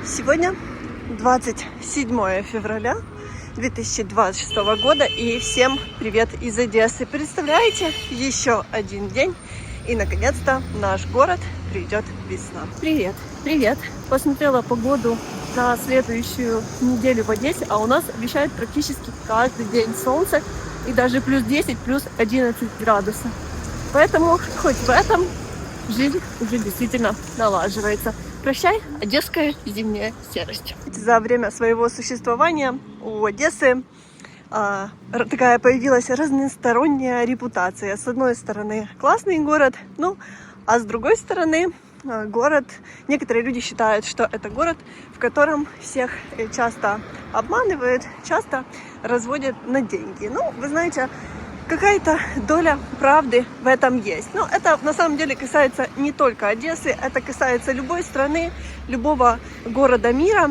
Сегодня 27 февраля 2026 года, и всем привет из Одессы. Представляете, еще один день, и наконец-то наш город придет весна. Привет, привет! Посмотрела погоду на следующую неделю в Одессе, а у нас обещают практически каждый день солнце и даже плюс 10, плюс 11 градусов. Поэтому хоть в этом жизнь уже действительно налаживается. Прощай, одесская зимняя серость. За время своего существования у Одессы такая появилась разносторонняя репутация. С одной стороны, классный город, а с другой стороны, город, некоторые люди считают, что это город, в котором всех часто обманывают, часто разводят на деньги. Вы знаете, какая-то доля правды в этом есть. Но это на самом деле касается не только Одессы, это касается любой страны, любого города мира.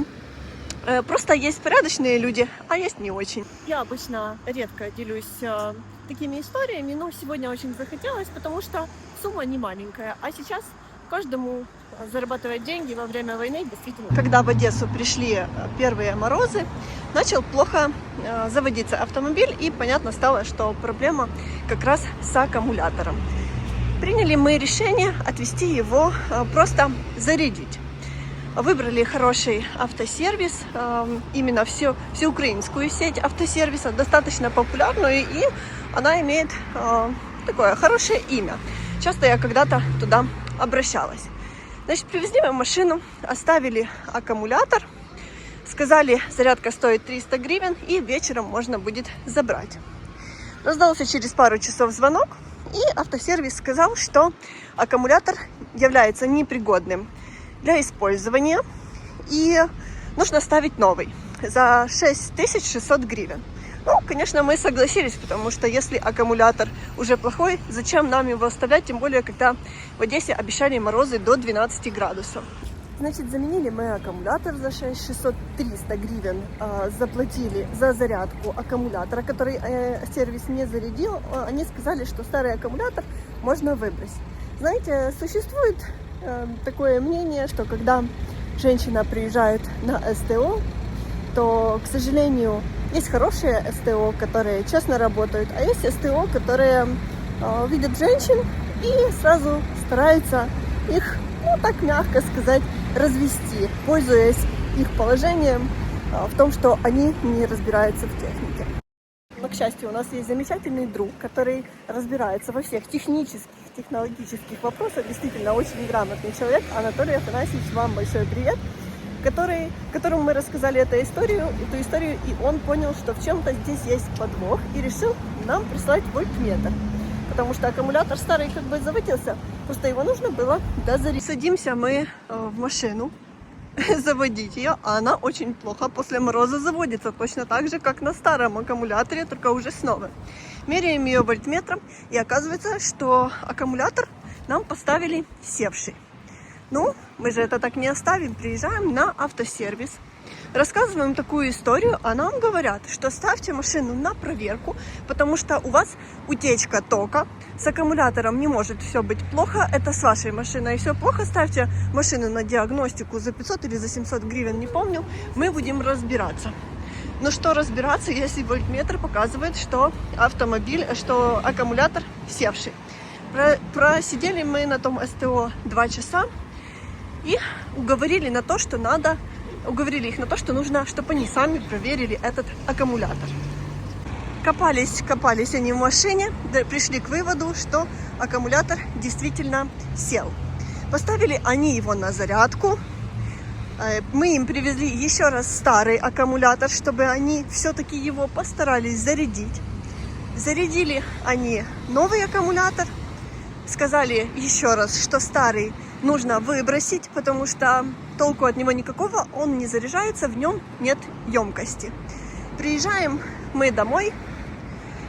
Просто есть порядочные люди, а есть не очень. Я обычно редко делюсь такими историями, но сегодня очень захотелось, потому что сумма не маленькая. А сейчас каждому зарабатывать деньги во время войны действительно. Когда в Одессу пришли первые морозы, начал плохо заводиться автомобиль, и понятно стало, что проблема как раз с аккумулятором. Приняли мы решение отвезти его, просто зарядить. Выбрали хороший автосервис, именно всеукраинскую сеть автосервиса, достаточно популярную, и она имеет такое хорошее имя. Часто я когда-то туда обращалась. Значит, привезли мы машину, оставили аккумулятор, сказали, зарядка стоит 300 гривен, и вечером можно будет забрать. Раздался через пару часов звонок, и автосервис сказал, что аккумулятор является непригодным для использования, и нужно ставить новый за 6600 гривен. Конечно, мы согласились, потому что если аккумулятор уже плохой, зачем нам его оставлять, тем более, когда в Одессе обещали морозы до 12 градусов. Значит, заменили мы аккумулятор за 300 гривен, заплатили за зарядку аккумулятора, который сервис не зарядил. Они сказали, что старый аккумулятор можно выбросить. Знаете, существует такое мнение, что когда женщина приезжает на СТО, то, к сожалению, есть хорошие СТО, которые честно работают, а есть СТО, которые видят женщин и сразу стараются их, так мягко сказать, развести, пользуясь их положением в том, что они не разбираются в технике. Но, к счастью, у нас есть замечательный друг, который разбирается во всех технологических вопросах, действительно очень грамотный человек. Анатолий Афанасьевич, вам большой привет, которому мы рассказали эту историю, и он понял, что в чем-то здесь есть подвох, и решил нам прислать вольтметр, потому что аккумулятор старый как бы заводился, просто его нужно было дозарядить. Садимся мы в машину заводить ее, а она очень плохо после мороза заводится, точно так же, как на старом аккумуляторе, только уже с новым. Меряем ее вольтметром, и оказывается, что аккумулятор нам поставили севший. Мы же это так не оставим, приезжаем на автосервис, рассказываем такую историю, а нам говорят, что ставьте машину на проверку, потому что у вас утечка тока, с аккумулятором не может все быть плохо, это с вашей машиной все плохо, ставьте машину на диагностику за 500 или за 700 гривен, не помню, мы будем разбираться. Но что разбираться, если вольтметр показывает, что аккумулятор севший. Просидели мы на том СТО 2 часа, и уговорили их на то, что нужно, чтобы они сами проверили этот аккумулятор. Копались они в машине, пришли к выводу, что аккумулятор действительно сел. Поставили они его на зарядку. Мы им привезли еще раз старый аккумулятор, чтобы они все-таки его постарались зарядить. Зарядили они новый аккумулятор. Сказали еще раз, что старый нужно выбросить, потому что толку от него никакого, он не заряжается, в нем нет емкости. Приезжаем мы домой,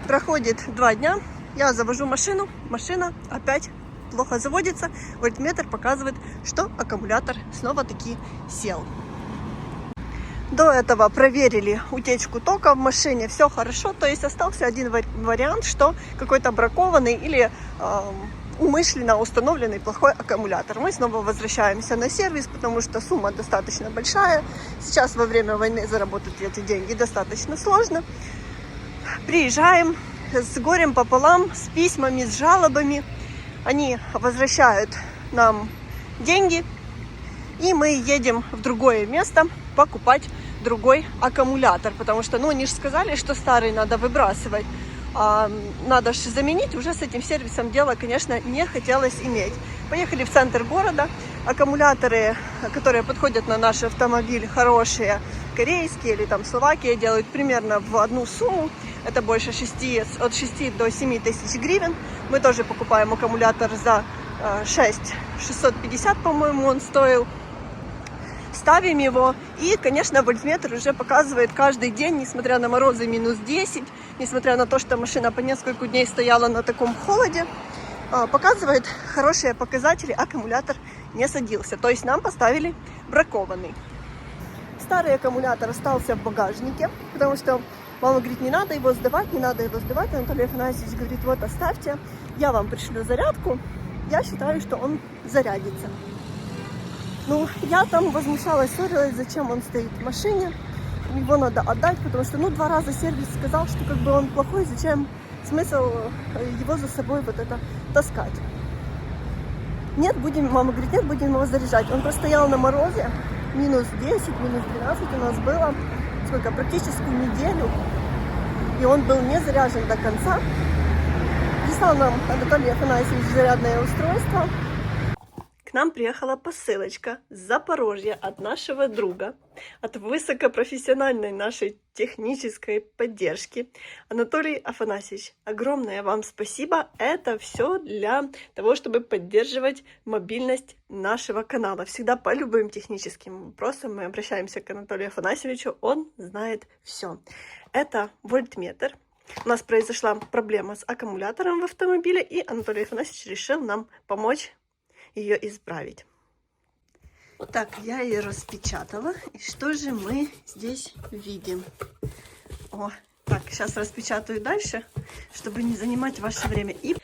проходит 2 дня, я завожу машину, машина опять плохо заводится, вольтметр показывает, что аккумулятор снова-таки сел. До этого проверили утечку тока в машине, все хорошо, то есть остался один вариант, что какой-то бракованный или умышленно установленный плохой аккумулятор. Мы снова возвращаемся на сервис, потому что сумма достаточно большая. Сейчас во время войны заработать эти деньги достаточно сложно. Приезжаем с горем пополам, с письмами, с жалобами. Они возвращают нам деньги, и мы едем в другое место покупать другой аккумулятор, потому что, они же сказали, что старый надо выбрасывать, а надо же заменить. Уже с этим сервисом дело, конечно, не хотелось иметь. Поехали в центр города. Аккумуляторы, которые подходят на наш автомобиль, хорошие, корейские или там Словакия, делают примерно в одну сумму. Это больше от 6 до 7 тысяч гривен. Мы тоже покупаем аккумулятор за 650, по-моему, он стоил. Ставим его, и, конечно, вольтметр уже показывает каждый день, несмотря на морозы минус 10, несмотря на то, что машина по несколько дней стояла на таком холоде, показывает хорошие показатели, аккумулятор не садился. То есть нам поставили бракованный. Старый аккумулятор остался в багажнике, потому что мама говорит, не надо его сдавать, не надо его сдавать. Анатолий Афанасьевич говорит, вот оставьте, я вам пришлю зарядку, я считаю, что он зарядится. Я там возмущалась, ссорилась, зачем он стоит в машине, его надо отдать, потому что, 2 раза сервис сказал, что как бы он плохой, зачем смысл его за собой вот это таскать. Мама говорит, нет, будем его заряжать. Он простоял на морозе, минус 10, минус 12 у нас было, практически неделю, и он был не заряжен до конца. Прислал нам Анатолий Афанасьевич зарядное устройство. К нам приехала посылочка с Запорожья от нашего друга, от высокопрофессиональной нашей технической поддержки. Анатолий Афанасьевич, огромное вам спасибо. Это все для того, чтобы поддерживать мобильность нашего канала. Всегда по любым техническим вопросам мы обращаемся к Анатолию Афанасьевичу, он знает все. Это вольтметр. У нас произошла проблема с аккумулятором в автомобиле, и Анатолий Афанасьевич решил нам помочь ее исправить. Так, я ее распечатала. И что же мы здесь видим? Так, сейчас распечатаю дальше, чтобы не занимать ваше время. И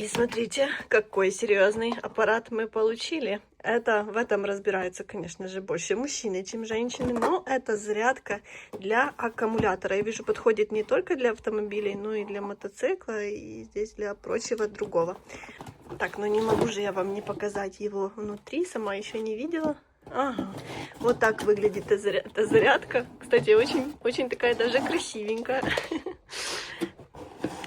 смотрите, какой серьезный аппарат мы получили. В этом разбираются, конечно же, больше мужчины, чем женщины, но это зарядка для аккумулятора. Я вижу, подходит не только для автомобилей, но и для мотоцикла, и здесь для прочего другого. Так, не могу же я вам не показать его внутри, сама еще не видела. Ага, вот так выглядит эта зарядка. Кстати, очень такая даже красивенькая.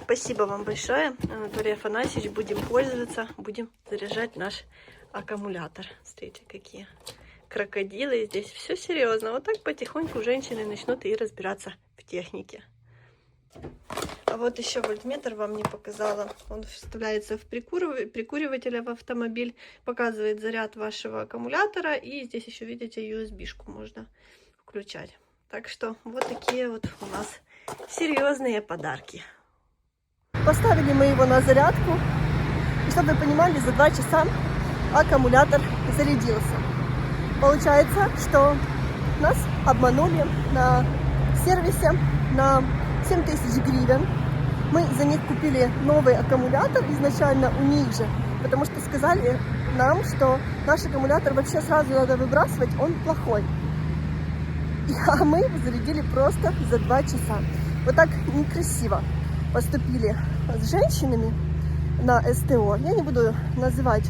Спасибо вам большое, Анатолий Афанасьевич. Будем пользоваться, будем заряжать наш аккумулятор. Смотрите, какие крокодилы. Здесь все серьезно. Вот так потихоньку женщины начнут и разбираться в технике. А вот еще вольтметр вам не показала. Он вставляется в прикуриватель в автомобиль, показывает заряд вашего аккумулятора. И здесь еще, видите, USB-шку можно включать. Так что вот такие вот у нас серьезные подарки. Поставили мы его на зарядку. И чтобы вы понимали, за 2 часа аккумулятор зарядился. Получается, что нас обманули на сервисе на 7 тысяч гривен. Мы за них купили новый аккумулятор изначально у них же, потому что сказали нам, что наш аккумулятор вообще сразу надо выбрасывать, он плохой. А мы его зарядили просто за 2 часа. Вот так некрасиво поступили с женщинами на СТО. Я не буду называть,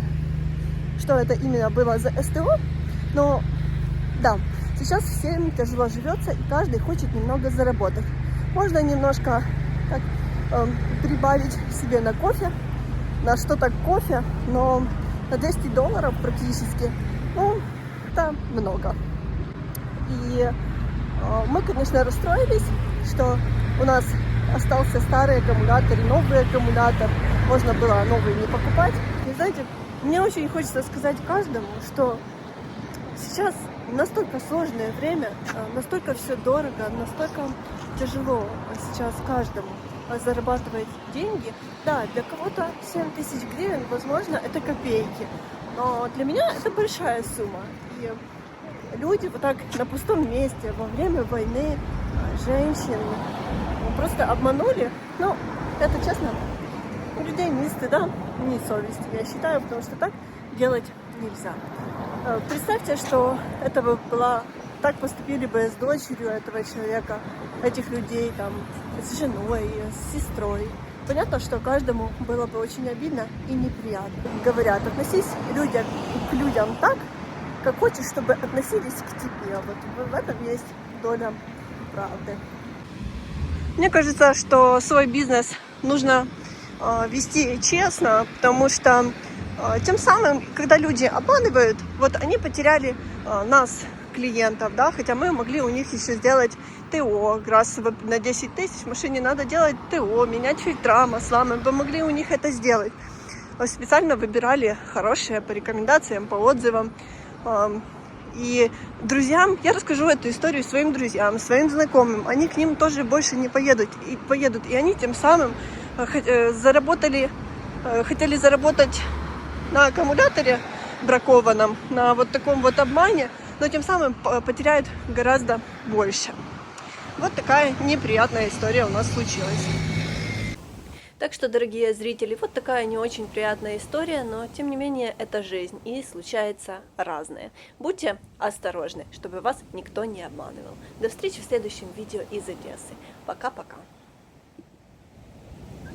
что это именно было за СТО, но да, сейчас всем тяжело живется, и каждый хочет немного заработать. Можно немножко так, прибавить себе на кофе, на что-то кофе, но на $200 практически, это много. И мы, конечно, расстроились, что у нас остался старый аккумулятор и новый аккумулятор. Можно было новый не покупать. И знаете, мне очень хочется сказать каждому, что сейчас настолько сложное время, настолько все дорого, настолько тяжело сейчас каждому зарабатывать деньги. Да, для кого-то 7 тысяч гривен, возможно, это копейки. Но для меня это большая сумма. И люди вот так на пустом месте во время войны женщин просто обманули. Это честно, у людей ни стыда, ни совести, я считаю, потому что так делать нельзя. Представьте, что так поступили бы с дочерью этого человека, этих людей, там, с женой, с сестрой. Понятно, что каждому было бы очень обидно и неприятно. Говорят, относись к людям так, как хочешь, чтобы относились к тебе. Вот в этом есть доля правды. Мне кажется, что свой бизнес нужно вести честно, потому что тем самым, когда люди обманывают, вот они потеряли нас, клиентов, да, хотя мы могли у них еще сделать ТО, раз на 10 тысяч машине надо делать ТО, менять фильтра, масла, мы бы могли у них это сделать. Специально выбирали хорошие по рекомендациям, по отзывам. И друзьям, я расскажу эту историю своим друзьям, своим знакомым, они к ним тоже больше не поедут, и они тем самым хотели заработать на аккумуляторе бракованном, на вот таком вот обмане, но тем самым потеряют гораздо больше. Вот такая неприятная история у нас случилась. Так что, дорогие зрители, вот такая не очень приятная история, но тем не менее это жизнь и случается разное. Будьте осторожны, чтобы вас никто не обманывал. До встречи в следующем видео из Одессы. Пока-пока.